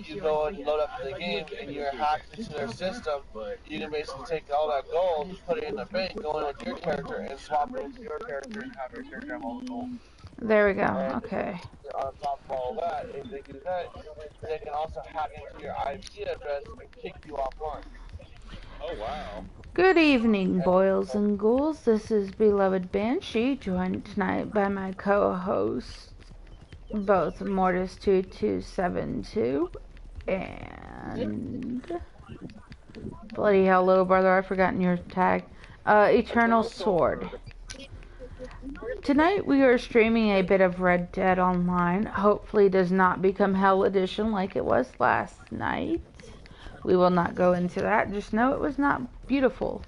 you go and load up the game and you're hacked into their system, you can basically take all that gold, put it in the bank, go in with your character, and swap it into your character and have your character have all the gold. There we go. And Okay. on top of all that, if they do that, they can also hack into your IP address and kick you offline. Oh, wow. Good evening, boils and ghouls. This is Beloved Banshee, joined tonight by my co-hosts, both Mortis2272 and... Bloody hell, little brother, I've forgotten your tag. Eternal Sword. Tonight we are streaming a bit of Red Dead Online. Hopefully it does not become Hell Edition like it was last night. We will not go into that. Just know it was not beautiful.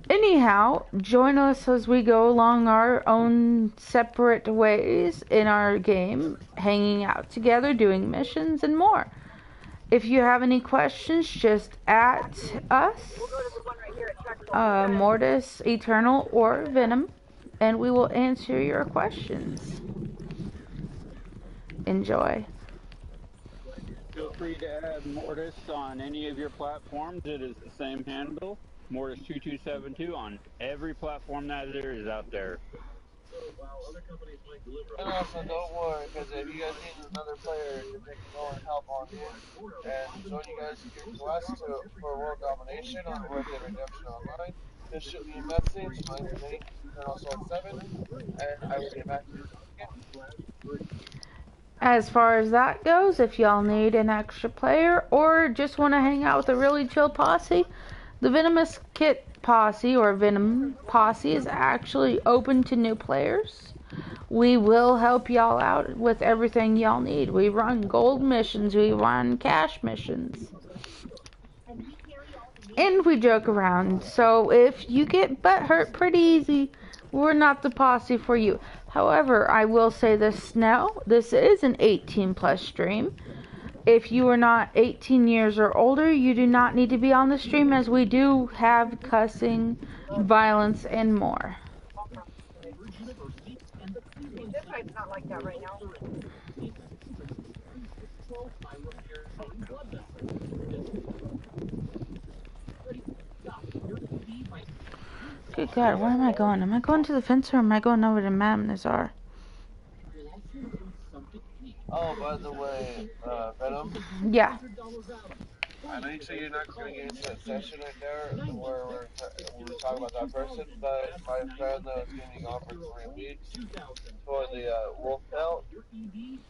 Anyhow, join us as we go along our own separate ways in our game, hanging out together, doing missions, and more. If you have any questions, just at us, Mortis, Eternal, or Venom, and we will answer your questions. Enjoy. Feel free to add Mortis on any of your platforms. It is the same handle, Mortis2272, on every platform that there is out there. And also, don't worry, because if you guys need another player to take go and help on you and join you guys in your quest for world domination on Red Dead Redemption Online, just shoot me a message. My name is Eternal7, and I will get back to you again. As far as that goes, if y'all need an extra player or just want to hang out with a really chill posse, the Venomous Kit Posse or Venom Posse is actually open to new players. We will help y'all out with everything y'all need. We run gold missions, we run cash missions, and we joke around. So if you get butt hurt pretty easy, we're not the posse for you. However, I will say this now, this is an 18 plus stream. If you are not 18 years or older, you do not need to be on the stream, as we do have cussing, violence, and more. Not like that right now. Good God, where am I going? Am I going to the fence or am I going over to Madame Nazar? Oh, by the way, Venom? Yeah. I know you say you're not going to get into that session right there where we talk about that person, but my friend that was going to be gone for 3 weeks for the wolf belt,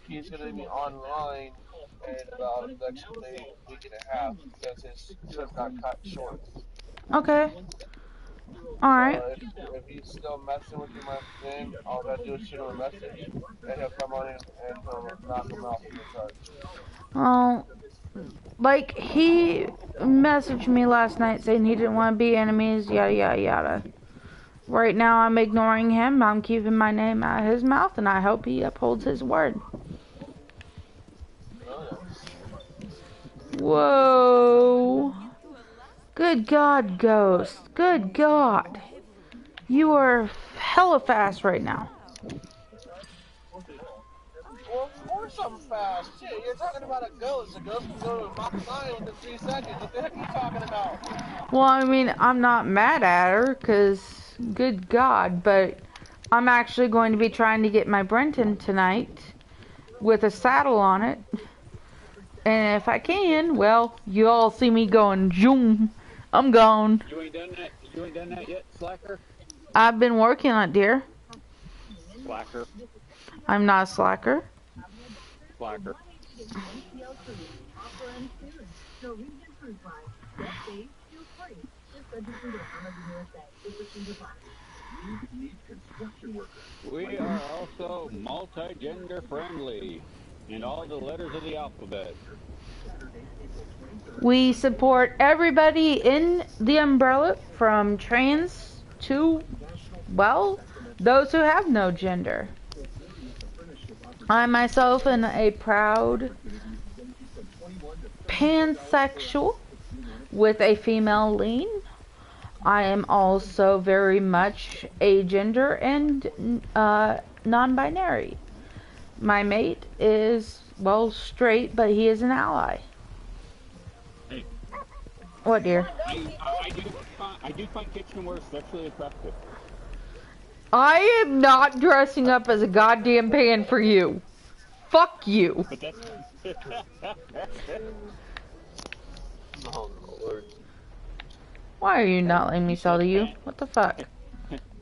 he's going to be online in about the next week and a half because his trip got cut short. Okay. Alright. So if he's still messing with you, my thing, all I gotta do is shoot him a message, and he'll come on in and he'll knock him off the charge. Well, like, he messaged me last night saying he didn't want to be enemies, yada yada yada. Right now I'm ignoring him, I'm keeping my name out of his mouth, and I hope he upholds his word. Whoa. Good God, Ghost. Good God. You are hella fast right now. Well, of course I'm fast. Shit, you're talking about a ghost. A ghost can go to Mach 9 within 3 seconds. What the heck are you talking about? Well, I mean, I'm not mad at her, because good God, but I'm actually going to be trying to get my Brenton tonight with a saddle on it. And if I can, well, you all see me going, zoom. I'm gone. You ain't done that yet, slacker? I've been working on it, dear. Slacker. I'm not a slacker. Slacker. We are also multi-gender friendly in all the letters of the alphabet. We support everybody in the umbrella, from trans to, well, those who have no gender. I myself am a proud pansexual with a female lean. I am also very much agender and non-binary. My mate is well, straight, but he is an ally. Hey, What, dear? I do find kitchenware sexually attractive. I am not dressing up as a goddamn pan for you. Fuck you. But that's Oh, Lord. Why are you not letting me sell to you? What the fuck?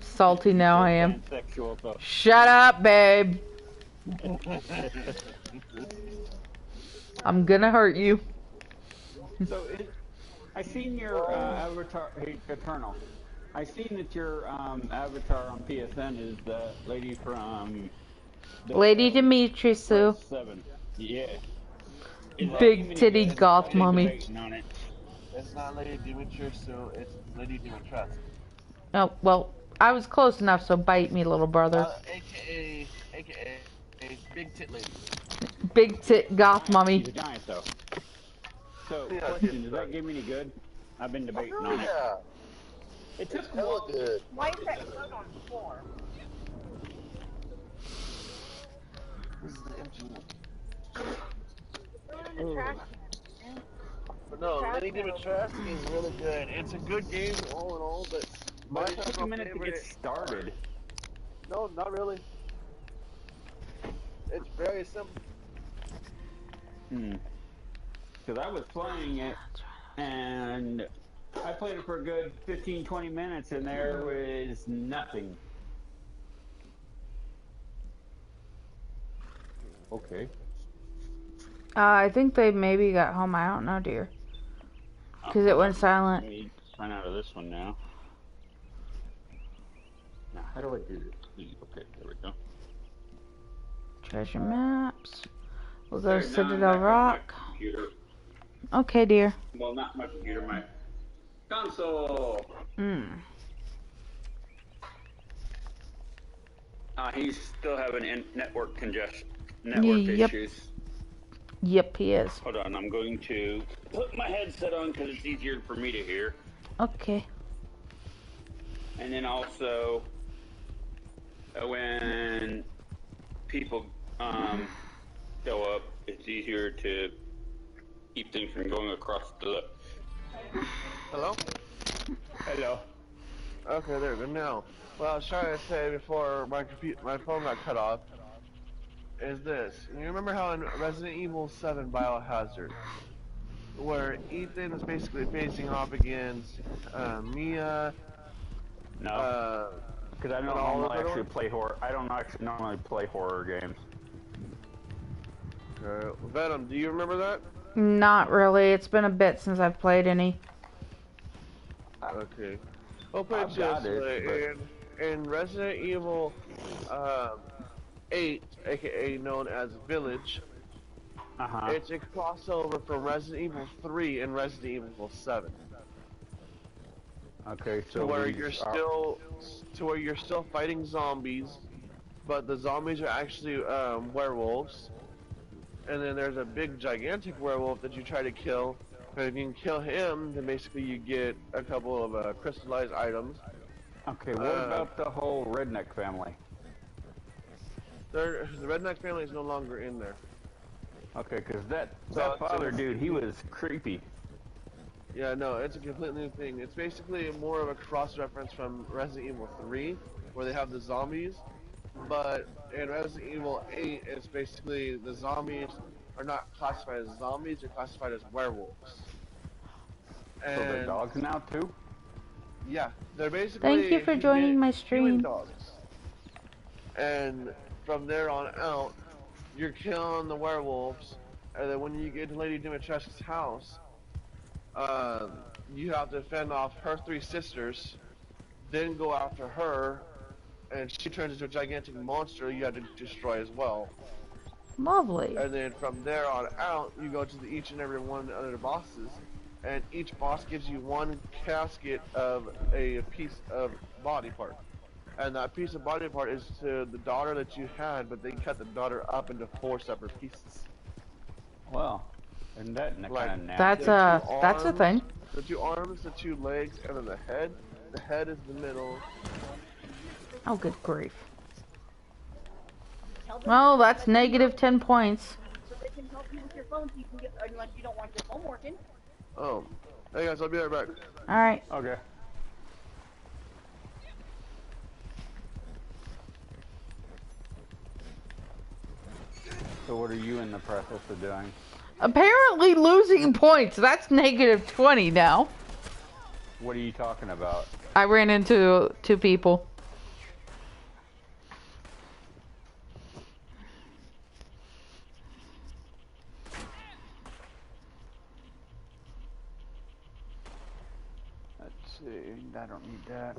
Salty you now said I am. pansexual, so. Shut up, babe. I'm gonna hurt you. So I seen your avatar, hey, Eternal. I seen that your avatar on PSN is the lady from Lady the Dimitri-Sue. 7. Yeah. Is that game Big any titty good? goth I've been mommy. debating on it. It's not Lady Dimitrescu, it's Lady Dimitrescu. Oh, well, I was close enough, so bite me, little brother. AKA Big Tit Lady. Big tit goth mommy. She's a giant, though. So, Yeah, question, she's is that game any good? I've been debating Oh, on it. yeah. It It's took a hella while. good. Why is that food on the floor? This is the empty one. Throw it in the trash can. But no, Lady Dimitrescu is really good. It's a good game all in all, but my But it took a personal minute to get favorite. started. No, not really. It's very simple. Because I was playing it, and I played it for a good 15-20 minutes, and there was nothing. Okay. I think they maybe got home. I don't know, dear. Because it went silent. Let me sign out of this one now. Now, how do I do this? Okay, there we go. Treasure maps. We'll go There, now I'm Citadel back on my Rock. computer. Okay, dear. Well, not my computer, my console. He's still having network congestion, network Yep. issues. Yep, he is. Hold on, I'm going to put my headset on because it's easier for me to hear. Okay. And then also, when people go up, it's easier to keep things from going across the... Hello? Hello. Okay, there we go. Now, what I was trying to say before my phone got cut off is this. You remember how in Resident Evil 7 Biohazard, where Ethan is basically facing off against Mia, No, because I don't and all normally of actually them? play horror. I don't actually normally play horror games. Venom, do you remember that? Not really. It's been a bit since I've played any. Okay. We'll put it I've got this way. it, In Resident Evil 8, aka known as Village, it's a crossover from Resident Evil 3 and Resident Evil 7. Okay, so To where you're still fighting zombies, but the zombies are actually werewolves. And then there's a big gigantic werewolf that you try to kill. And if you can kill him, then basically you get a couple of crystallized items. Okay, what about the whole redneck family? The redneck family is no longer in there. Okay, because that So father dude, he was creepy. Yeah, no, it's a completely new thing. It's basically more of a cross-reference from Resident Evil 3, where they have the zombies. But in Resident Evil 8, it's basically the zombies are not classified as zombies, they're classified as werewolves. And So they're dogs now, too? yeah, they're basically Thank you for joining my human stream. dogs. And from there on out, you're killing the werewolves, and then when you get to Lady Dimitrescu's house, you have to fend off her 3 sisters, then go after her, and she turns into a gigantic monster you have to destroy as well. Lovely. And then from there on out, you go to each and every one of the other bosses, and each boss gives you one casket of a piece of body part. And that piece of body part is to the daughter that you had, but they cut the daughter up into 4 separate pieces. Well, isn't that Like, kind of nasty? That's a thing. The 2 arms, the 2 legs, and then the head. The head is the middle. Oh, good grief. Well, that's negative 10 points. can help you with your phone so you can get, unless you don't want your phone working. Hey guys, I'll be right back. Alright. Okay. So what are you in the process of doing? Apparently losing points. That's negative 20 now. What are you talking about? I ran into 2 people. Let's see. I don't need that.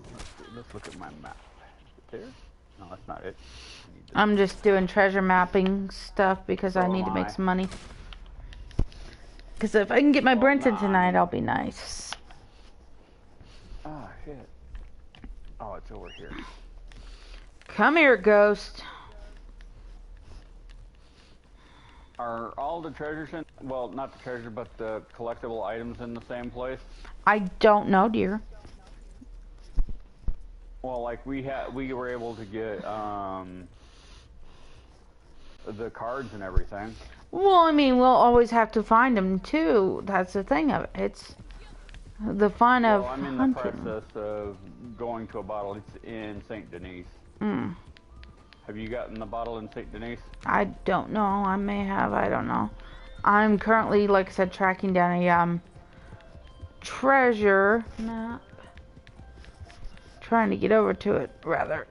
Let's look at my map. Is it there? No, that's not it. I'm just doing treasure mapping stuff because So I need to am make I. some money. Because if I can get my Well, Brenton nah, tonight, I'll be nice. Oh, shit. Oh, it's over here. Come here, ghost. Are all the treasures in, well, not the treasure, but the collectible items in the same place? I don't know, dear. Well, like we were able to get the cards and everything. Well, I mean, we'll always have to find them too. That's the thing of it. It's the fun of Well, I'm in the hunting. process of going to a bottle. It's in St. Denis. Have you gotten the bottle in St. Denis? I don't know. I may have. I don't know. I'm currently, like I said, tracking down a treasure map. Trying to get over to it, rather.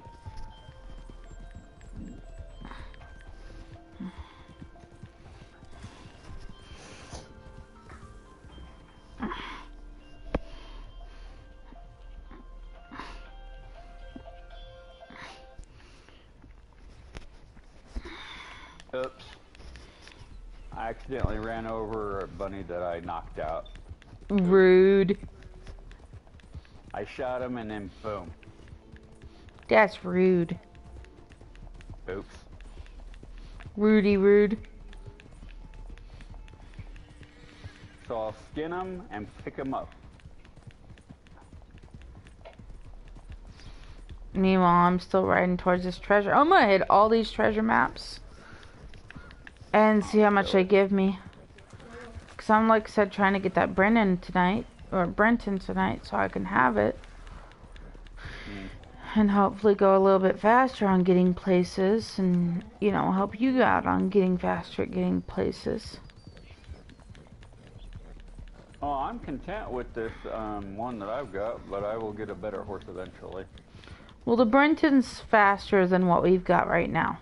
Oops. I accidentally ran over a bunny that I knocked out. Rude. I shot him and then boom. That's rude. Oops. Rudy rude. So I'll skin him and pick him up. Meanwhile, I'm still riding towards this treasure. I'm gonna hit all these treasure maps and see how much they give me. Cause I'm, like I said, trying to get that Brenton tonight so I can have it. And hopefully go a little bit faster on getting places and, you know, help you out on getting faster at getting places. Oh, I'm content with this one that I've got, but I will get a better horse eventually. Well, the Brenton's faster than what we've got right now.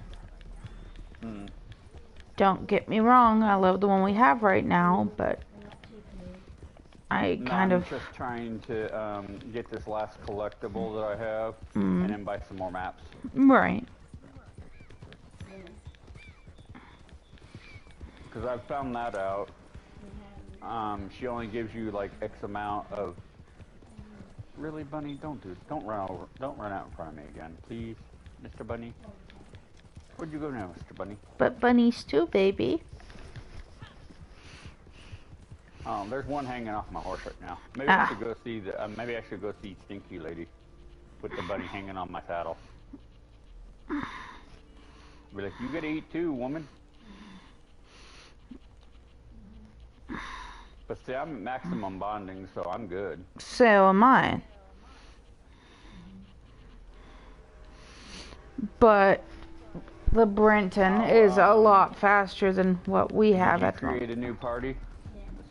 Don't get me wrong, I love the one we have right now, but I'm just trying to get this last collectible that I have and then buy some more maps. Right. Because I've found that out. She only gives you like X amount of. Really, Bunny? Don't run out in front of me again, please, Mr. Bunny. Where'd you go now, Mr. Bunny? But bunnies too, baby. There's one hanging off my horse right now. Maybe I should go see maybe I should go see Stinky Lady with the bunny hanging on my saddle. Be like, you gotta eat too, woman. But see, I'm at maximum bonding, so I'm good. So am I. But the Brenton is a lot faster than what we have at the moment. Create a new party,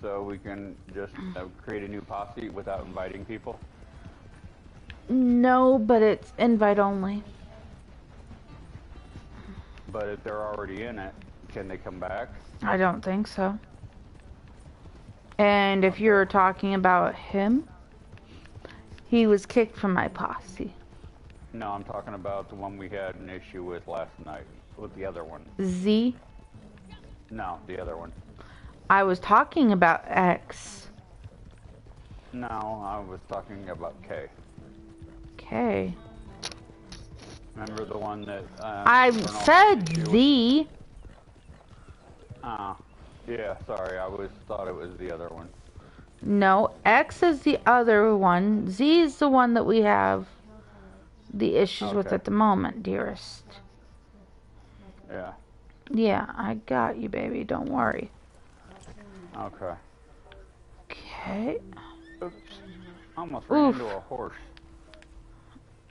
so we can just create a new posse without inviting people. No, but it's invite only. But if they're already in it, can they come back? I don't think so. And if you're talking about him, he was kicked from my posse. No, I'm talking about the one we had an issue with last night. With the other one. Z? No, the other one. I was talking about X. No, I was talking about K. K. Remember the one that... I said Z. Yeah, sorry, I thought it was the other one. No, X is the other one. Z is the one that we have the issues with at the moment, dearest. Yeah. Yeah, I got you, baby. Don't worry. Okay. Okay. Oops. Almost ran Oof. into a horse.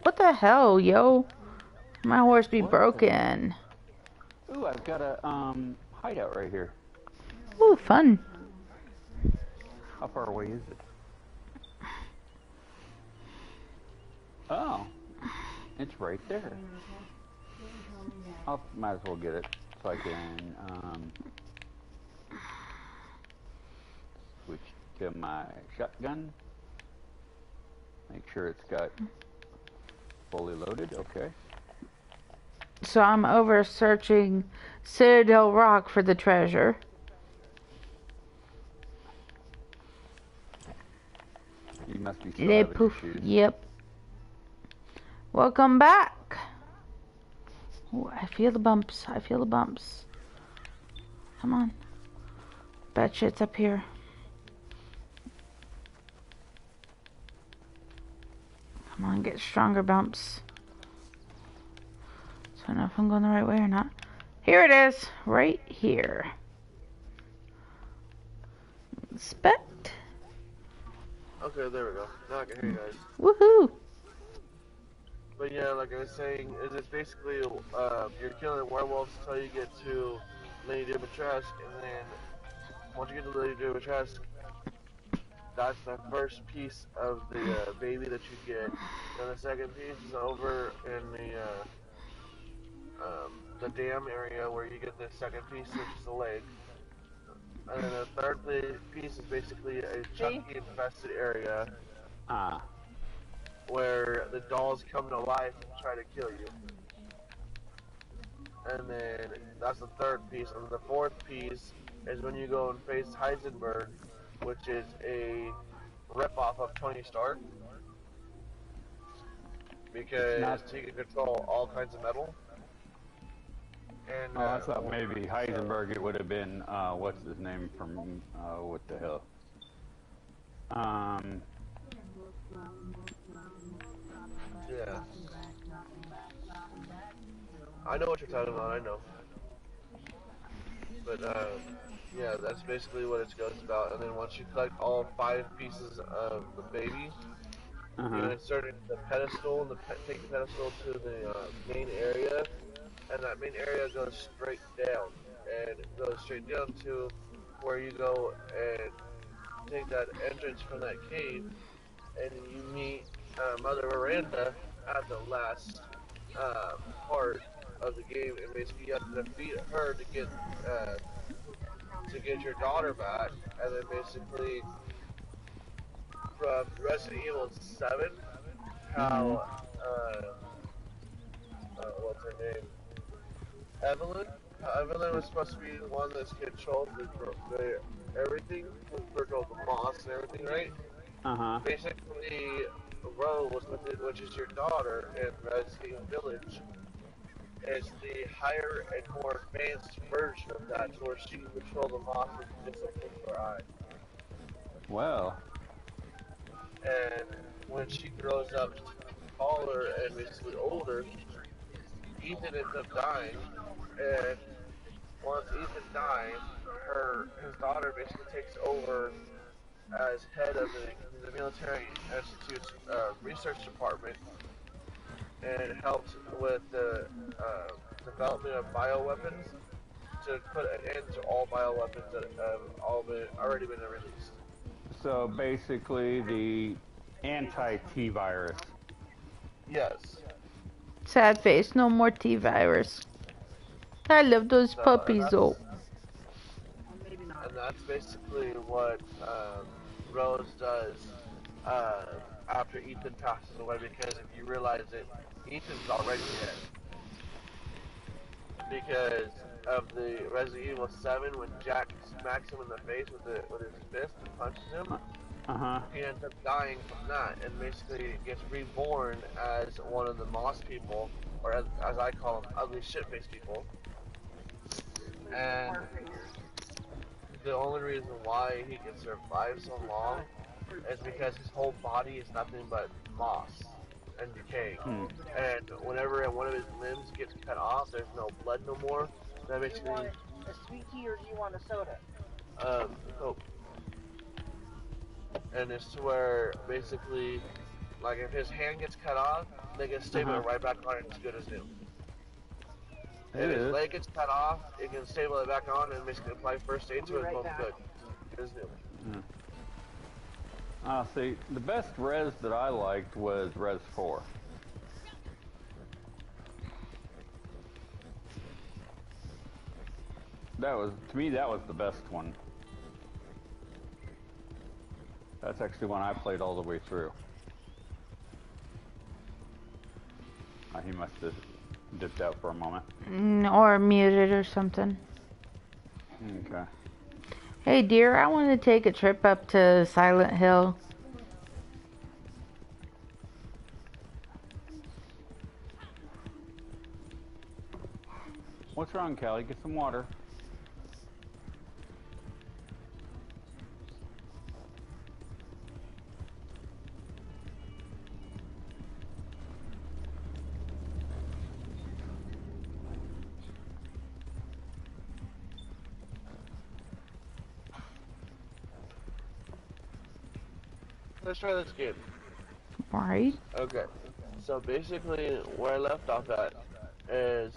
What the hell, yo? My horse be What the? broken. Ooh, I've got a hideout right here. Ooh, fun. How far away is it? Oh, it's right there. I might as well get it so I can switch to my shotgun. Make sure it's got fully loaded. Okay. So I'm over searching Citadel Rock for the treasure. You must be still having issues. Yep. Welcome back. Ooh, I feel the bumps. I feel the bumps. Come on. Betcha it's up here. Come on, get stronger bumps. So I know if I'm going the right way or not. Here it is. Right here. Inspect. Okay, there we go. Now I can hear you guys. Woohoo. But yeah, like I was saying, is it's basically you're killing werewolves until you get to Lady Dimitrescu, and then once you get to Lady Dimitrescu, that's the first piece of the baby that you get. Then the second piece is over in the dam area where you get the second piece, which is the leg. And then the third piece is basically a chunky infested area where the dolls come to life and try to kill you. And then that's the third piece. And the fourth piece is when you go and face Heisenberg, which is a ripoff of Tony Stark. Because he can control all kinds of metal. And, I thought maybe Heisenberg it would have been, what's his name from, what the hell? Yeah. I know what you're talking about, I know. But, yeah, that's basically what it goes about. And then once you collect all 5 pieces of the baby, you insert it in the pedestal, and take the pedestal to the main area, and that main area goes straight down. And it goes straight down to where you go and take that entrance from that cave, and you meet Mother Miranda at the last part of the game, and basically you have to defeat her to get your daughter back, and then basically from Resident Evil 7, how what's her name? Evelyn. Evelyn was supposed to be the one that's controlled the everything, controlled the moss and everything, right? Basically, Rose, which is your daughter in Resident Village, is the higher and more advanced version of that, where she can control the moss with just a blink of her eye. Well. And when she grows up taller and basically older, Ethan ends up dying, and once Ethan dies, his daughter basically takes over as head of the military institute's research department, and helps with the development of bioweapons to put an end to all bioweapons that have already been released. So basically the anti-T virus. Yes. Sad face, no more T-virus. I love those puppies though. And that's basically what Rose does after Ethan passes away, because if you realize it, Ethan's already dead. Because of the Resident Evil 7, when Jack smacks him in the face with his fist and punches him, he ends up dying from that, and basically gets reborn as one of the Moss people, or as I call them, ugly shit-faced people. And the only reason why he can survive so long is because his whole body is nothing but moss and decay. And whenever one of his limbs gets cut off, there's no blood no more, That Do you want basically, a sweet tea or do you want a soda? Coke. And it's to where basically, like if his hand gets cut off, they can staple it Uh-huh. right back on and it's good as new. It If his is. leg gets cut off, it can staple it back on and basically apply first aid We'll be to it, right boom, back. good. Good as new. Mm. See, the best res that I liked was res 4. That was, to me, that was the best one. That's actually one I played all the way through. He must have dipped out for a moment. Or muted or something. Okay. Hey dear, I want to take a trip up to Silent Hill. What's wrong, Callie? Get some water. Let's try this game. Right? Okay. So basically, where I left off at is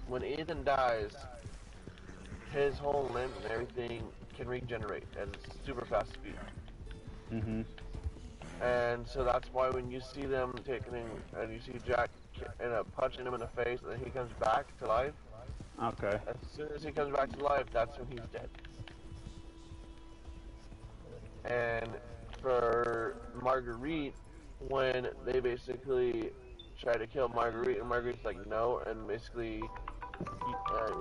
when Ethan dies, his whole limb and everything can regenerate at super fast speed. Mm-hmm. And so that's why when you see them taking and you see Jack end up punching him in the face and then he comes back to life, Okay. as soon as he comes back to life, that's when he's dead. And for Marguerite, when they basically try to kill Marguerite, and Marguerite's like, no, and basically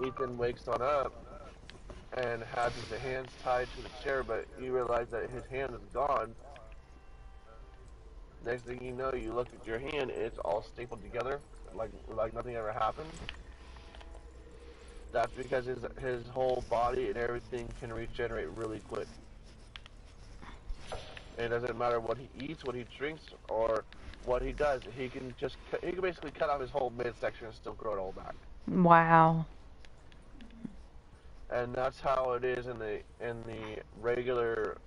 Ethan wakes on up and has his hands tied to the chair, but you realize that his hand is gone. Next thing you know, you look at your hand, it's all stapled together, like nothing ever happened. That's because his whole body and everything can regenerate really quick. It doesn't matter what he eats, what he drinks, or what he does. He can basically cut off his whole midsection and still grow it all back. Wow. And that's how it is in the regular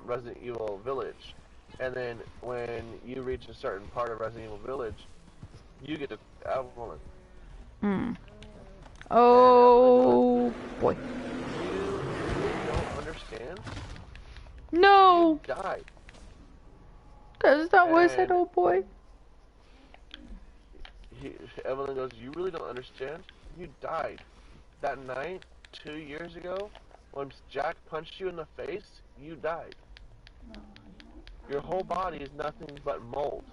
Resident Evil Village. And then when you reach a certain part of Resident Evil Village, you get to Evelyn. Hmm. Oh boy. You don't understand. No. You died. Cause that was it, And oh boy. Evelyn goes, you really don't understand. You died that night 2 years ago when Jack punched you in the face. You died. Your whole body is nothing but mold.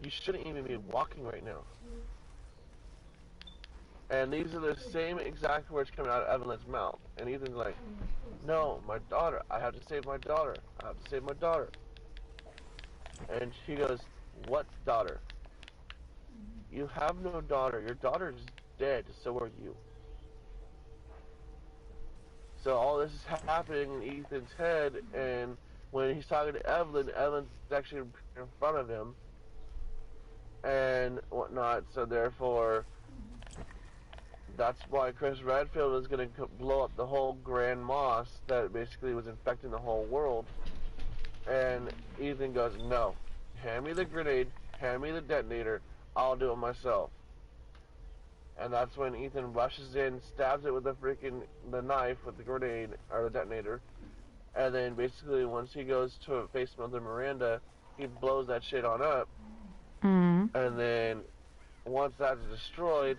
You shouldn't even be walking right now. And these are the same exact words coming out of Evelyn's mouth. And Ethan's like, no, my daughter. I have to save my daughter. I have to save my daughter. And she goes, what daughter? You have no daughter. Your daughter is dead. So are you. So all this is happening in Ethan's head. And when he's talking to Evelyn, Evelyn's actually in front of him. And whatnot. So therefore, that's why Chris Redfield is going to blow up the whole Grand Moss that basically was infecting the whole world. And Ethan goes, no, hand me the grenade, hand me the detonator, I'll do it myself. And that's when Ethan rushes in, stabs it with the knife with the grenade, or the detonator. And then basically once he goes to face Mother Miranda, he blows that shit on up. Hmm. And then once that's destroyed,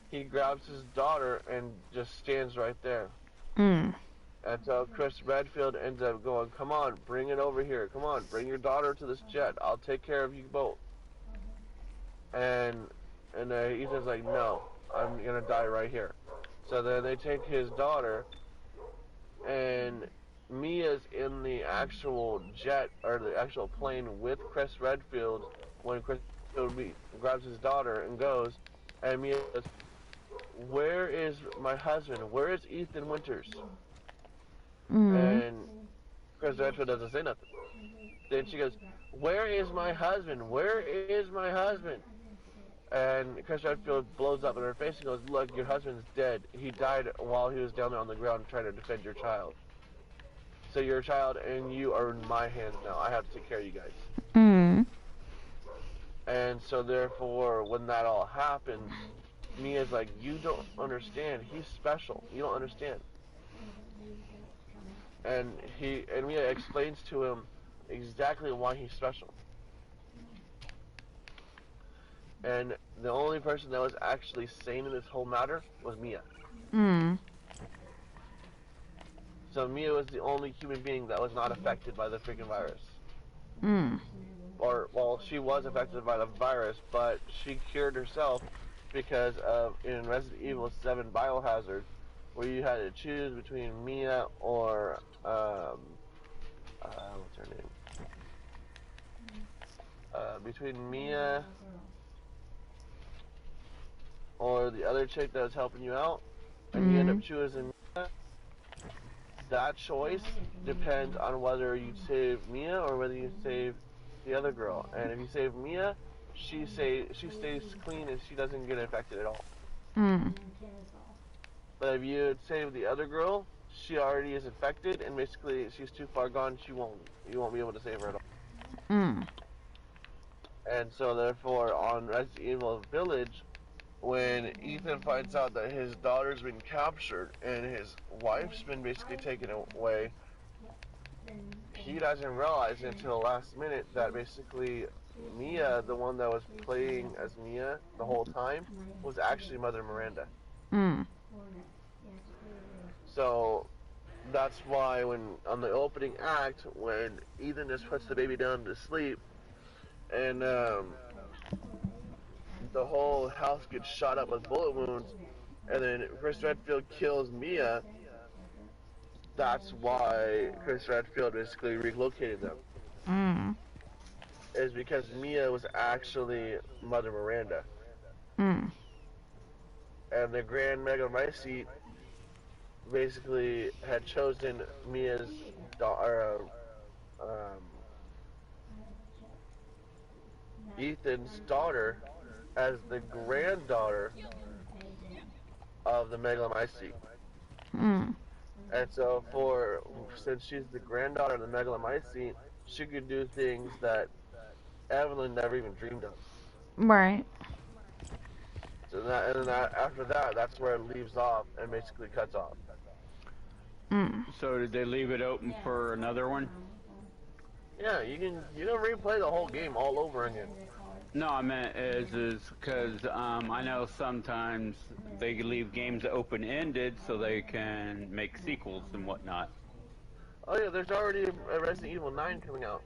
he grabs his daughter and just stands right there. Hmm. And so Chris Redfield ends up going, come on, bring it over here. Come on, bring your daughter to this jet. I'll take care of you both. And Ethan's like, no, I'm going to die right here. So then they take his daughter, and Mia's in the actual jet, or the actual plane with Chris Redfield when Chris Redfield grabs his daughter and goes, and Mia goes, where is my husband? Where is Ethan Winters? Hmm. And Chris Redfield doesn't say nothing. Then she goes, where is my husband? Where is my husband? And Chris Redfield blows up in her face and goes, "Look, your husband's dead. He died while he was down there on the ground trying to defend your child. So your child and you are in my hands now. I have to take care of you guys." Mm. And so therefore, when that all happens, Mia's like, "You don't understand. He's special. You don't understand." And Mia explains to him exactly why he's special. And the only person that was actually sane in this whole matter was Mia. Mm. So Mia was the only human being that was not affected by the freaking virus. Mm. Or, well, she was affected by the virus, but she cured herself because of, in Resident Evil 7 Biohazard, where you had to choose between Mia or, what's her name? Between Mia or the other chick that was helping you out, and you end up Mm. choosing Mia. That choice depends on whether you save Mia or whether you save the other girl. And if you save Mia, she stays clean and she doesn't get infected at all. Mm. But if you save the other girl, she already is infected and basically she's too far gone. You won't be able to save her at all. Mm. And so therefore, on Resident Evil Village, when Ethan finds out that his daughter's been captured and his wife's been basically taken away, he doesn't realize until the last minute that basically Mia, the one that was playing as Mia the whole time, was actually Mother Miranda. Mm. So that's why when on the opening act, when Ethan just puts the baby down to sleep, and the whole house gets shot up with bullet wounds, and then Chris Redfield kills Mia, that's why Chris Redfield basically relocated them. Mm. Is because Mia was actually Mother Miranda. Mm. And the Grand Megamycete basically had chosen Mia's daughter, Ethan's daughter, as the granddaughter of the Megalomycete. Mm. And so, since she's the granddaughter of the Megalomycete, she could do things that Evelyn never even dreamed of. Right. So after that, that's where it leaves off and basically cuts off. Mm. So did they leave it open for another one? Yeah, you can replay the whole game all over again. No, I meant is because I know sometimes they leave games open-ended so they can make sequels and whatnot. Oh yeah, there's already a Resident Evil 9 coming out.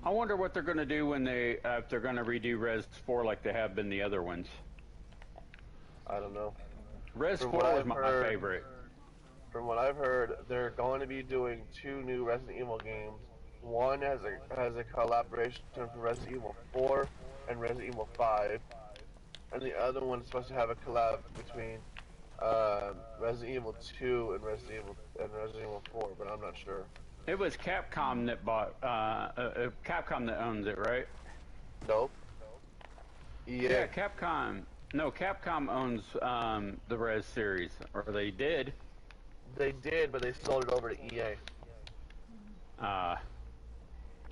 I wonder what they're going to do when if they're going to redo Res 4 like they have been the other ones. I don't know. Res 4 was my favorite. From what I've heard, they're going to be doing 2 new Resident Evil games. One has a collaboration for Resident Evil 4 and Resident Evil 5, and the other one is supposed to have a collab between Resident Evil 2 and Resident Evil 4, but I'm not sure. It was Capcom that bought Capcom that owns it, right? Nope. EA. Yeah, Capcom. No, Capcom owns the Res series, or they did. They did, but they sold it over to EA.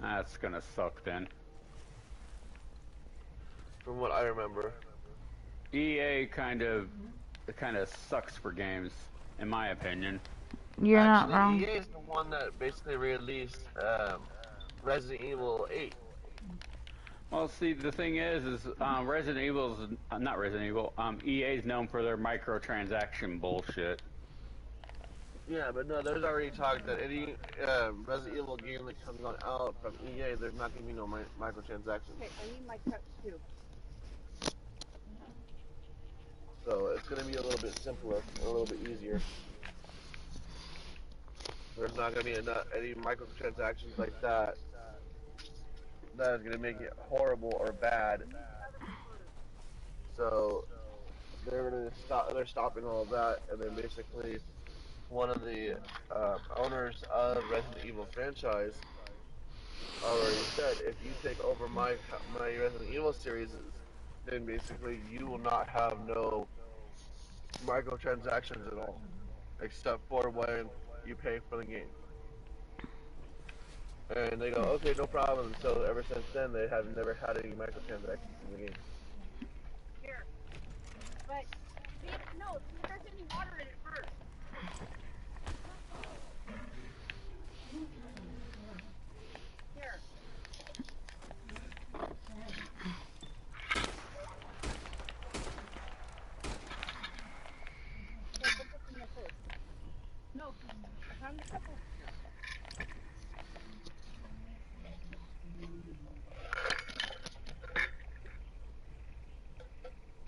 That's gonna suck then. From what I remember. EA kind of sucks for games, in my opinion. You're Actually, not wrong. EA is the one that basically released Resident Evil 8. Well, see, the thing is Resident Evil's not Resident Evil. EA's known for their microtransaction bullshit. Yeah, but no, there's already talk that any Resident Evil game that comes out from EA, there's not going to be no microtransactions. Okay, I need my cup too. So it's going to be a little bit simpler, a little bit easier. There's not going to be any microtransactions like that that is going to make it horrible or bad. So they're going to stop. They're stopping all of that, and then basically one of the owners of Resident Evil franchise already said, if you take over my Resident Evil series, then basically you will not have no microtransactions at all, except for when you pay for the game. And they go, okay, no problem. So ever since then, they have never had any microtransactions in the game. Here. But, see, no, there's any water in it first. Here. Here, put this in there first. No, time to couple.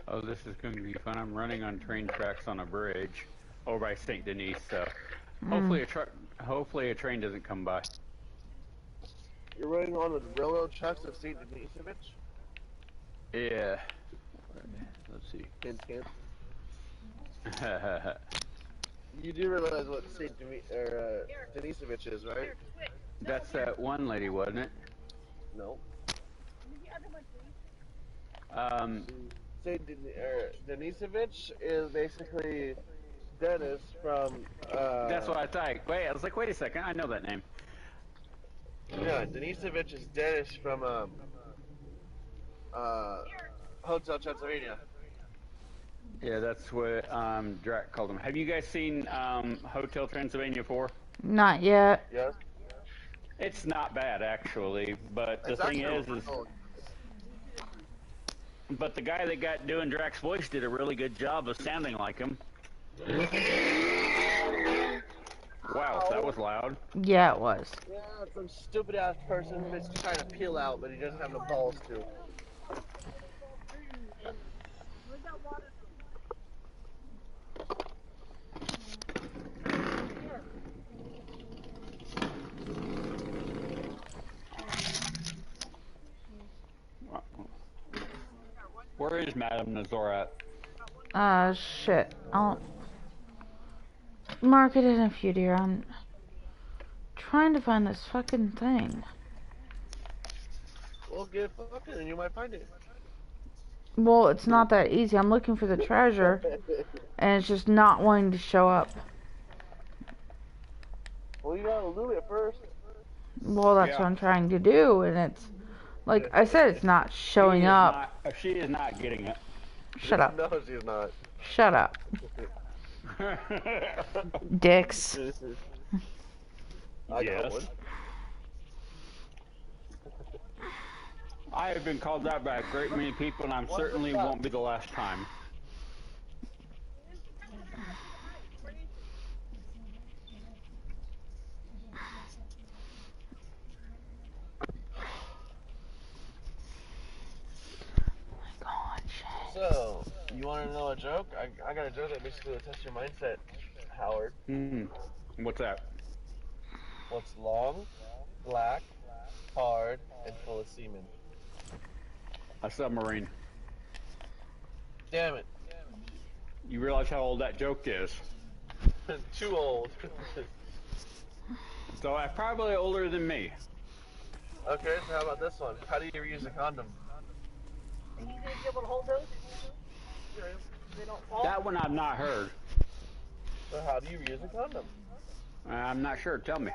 Oh, this is going to be fun. I'm running on train tracks on a bridge over by St. Denis, so hopefully a train doesn't come by. You're running on the railroad tracks of St. Denisovich? Yeah. Let's see. Hint, hint. You do realize what St. Denisovich is, right? That's that one lady, wasn't it? No. The other one, please. St. Denisovich is basically Dennis from. That's what I thought. Wait, I was like, wait a second, I know that name. Yeah, Denisovich is Dennis from Hotel Transylvania. Yeah, that's what Drac called him. Have you guys seen Hotel Transylvania 4? Not yet. Yes. It's not bad actually, but the thing is but the guy that got doing Drac's voice did a really good job of sounding like him. Wow, that was loud. Yeah, it was. Yeah, some stupid ass person that's trying to peel out, but he doesn't have the balls to. Where is Madame Nazor at? Shit. I'll mark it in a few, dear. I'm trying to find this fucking thing. Well, get fucking and you might find it. Well, it's not that easy. I'm looking for the treasure, and it's just not wanting to show up. Well, you gotta loot it first. Well, that's what I'm trying to do, and it's like I said, it's not showing up. She is not getting it. Shut up. No, she's not. Shut up. Dicks. I got one. I have been called out by a great many people, and I certainly won't be the last time. So, you want to know a joke? I got a joke that basically will test your mindset, Howard. What's that? What's long, black, hard, and full of semen? A submarine. Damn it. You realize how old that joke is? Too old. So I'm probably older than me. Okay, so how about this one? How do you use a condom? And you gonna be able to hold those? They don't fall? That one I've not heard. So how do you use a condom? I'm not sure. Tell me.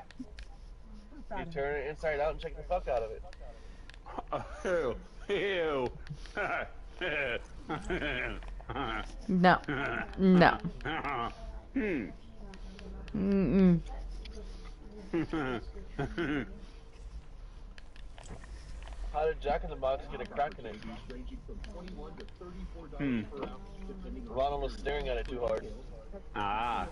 You turn it inside out and check the fuck out of it. Ew. Ew. No. No. Mm-mm. How did Jack in the Box get a crack in it? Ronald was staring at it too hard. Ah.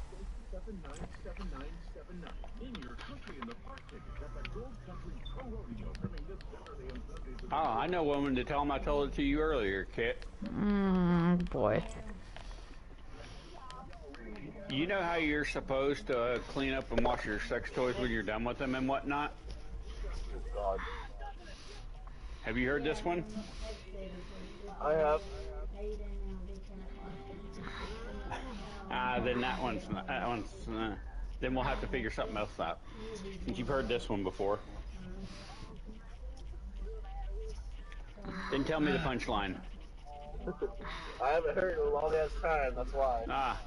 Oh, I know woman to tell him I told it to you earlier, Kit. Boy. You know how you're supposed to clean up and wash your sex toys when you're done with them and whatnot? God. Have you heard this one? I have. Then that one's then we'll have to figure something else out. Since you've heard this one before. Then tell me the punchline. I haven't heard it in a long ass time. That's why. Ah,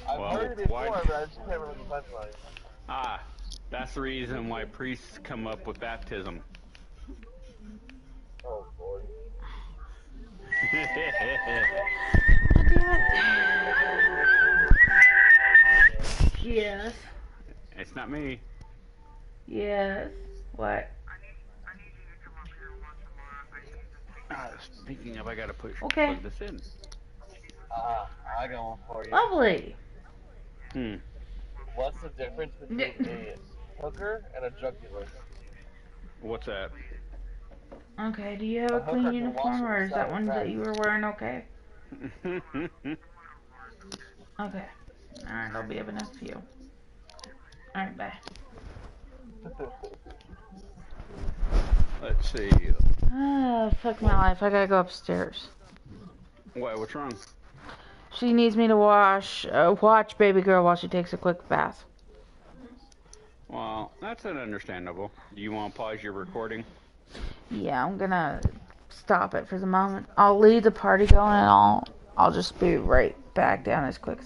I've well, heard it why? before, but I just can't remember the punchline. Ah, that's the reason why priests come up with baptism. Oh Lord. Yes. It's not me. Yes. What? Speaking of, I gotta Okay. plug this in. I got one for you. Lovely. What's the difference between a hooker and a jugular? What's that? Okay, do you have A a clean hooker can wash uniform it or is that herself, one that right? you were wearing okay? Okay. Alright, I'll be having a few. Alright, bye. Let's see. Ah, fuck my life. I gotta go upstairs. Why? What's wrong? She needs me to watch baby girl while she takes a quick bath. Well, that's understandable. Do you want to pause your recording? Yeah, I'm gonna stop it for the moment. I'll leave the party going and I'll just be right back down as quick as I